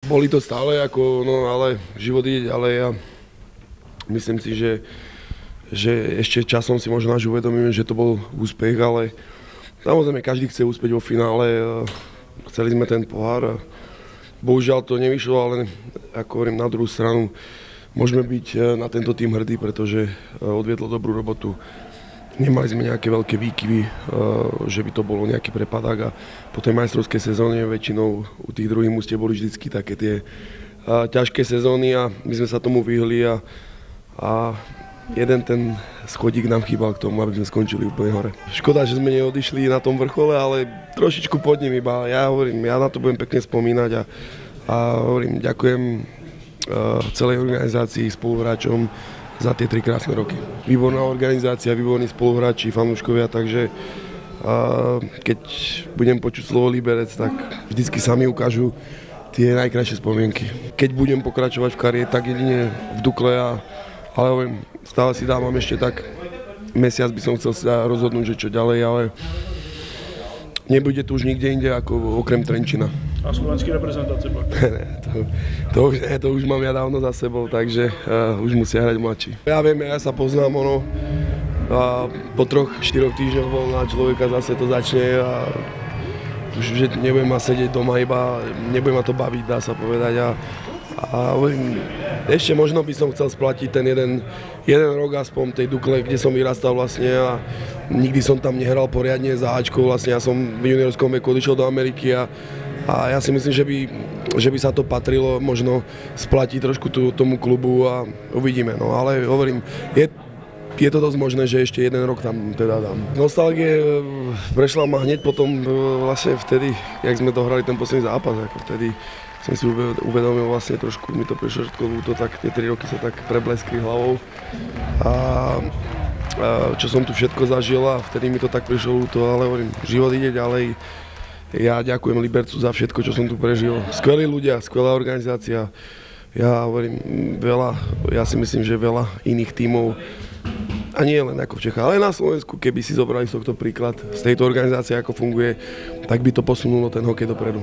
Boli to stále ako, no ale život ide ďalej a myslím si, že ešte časom si možno až uvedomíme, že to bol úspech, ale samozrejme každý chce úspieť vo finále. Chceli sme ten pohár a bohužiaľ to nevyšlo, ale ako hovorím, na druhú stranu môžeme byť na tento tým hrdí, pretože odviedlo dobrú robotu. Nemali sme nejaké veľké výkyvy, že by to bolo nejaký prepadák a po tej majstrovskej sezóne väčšinou u tých druhých mústiev boli vždycky také tie ťažké sezóny a my sme sa tomu vyhli a jeden ten schodík nám chýbal k tomu, aby sme skončili úplne hore. Škoda, že sme neodišli na tom vrchole, ale trošičku pod ním iba. Ja hovorím, ja na to budem pekne spomínať a hovorím, ďakujem celej organizácii, spoluhráčom za tie 3 krásne roky. Výborná organizácia, výborní spoluhráči, fanúškovia, takže keď budem počuť slovo Liberec, tak vždycky sami ukážu tie najkrajšie spomienky. Keď budem pokračovať v kariére, tak jedine v Dukle, ale hovorím, stále si dávam ešte tak mesiac, by som chcel sa rozhodnúť, že čo ďalej, ale nebude tu už nikde inde ako okrem Trenčína. A slovenský reprezentácie pak? To už mám ja dávno za sebou, takže už musia hrať mladší. Ja viem, ja sa poznám, a po 3-4 týždňoch voľna človeka zase to začne a už že nebudem ma sedieť doma iba, nebudem ma to baviť, dá sa povedať. A ešte možno by som chcel splatiť ten jeden rok aspoň tej Dukle, kde som vyrastal vlastne a nikdy som tam nehral poriadne za Ačkou, vlastne ja som v juniorskom veku odišiel do Ameriky a ja si myslím, že by sa to patrilo možno splatiť trošku tomu klubu a uvidíme. No ale hovorím, je to dosť možné, že ešte jeden rok tam teda dám. Nostalgie prešla ma hneď potom vlastne vtedy, jak sme dohrali ten posledný zápas, ako vtedy som si uvedomil vlastne trošku, mi to prišlo všetko ľúto, tak tie 3 roky sa tak prebleskli hlavou a čo som tu všetko zažil a vtedy mi to tak prišlo ľúto, ale hovorím, život ide ďalej. Ja ďakujem Libercu za všetko, čo som tu prežil. Skvelí ľudia, skvelá organizácia. Ja hovorím ja si myslím, že veľa iných tímov, a nie len ako v Čechách, ale na Slovensku, keby si zobrali z tohto príklad, z tejto organizácie, ako funguje, tak by to posunulo ten hokej dopredu.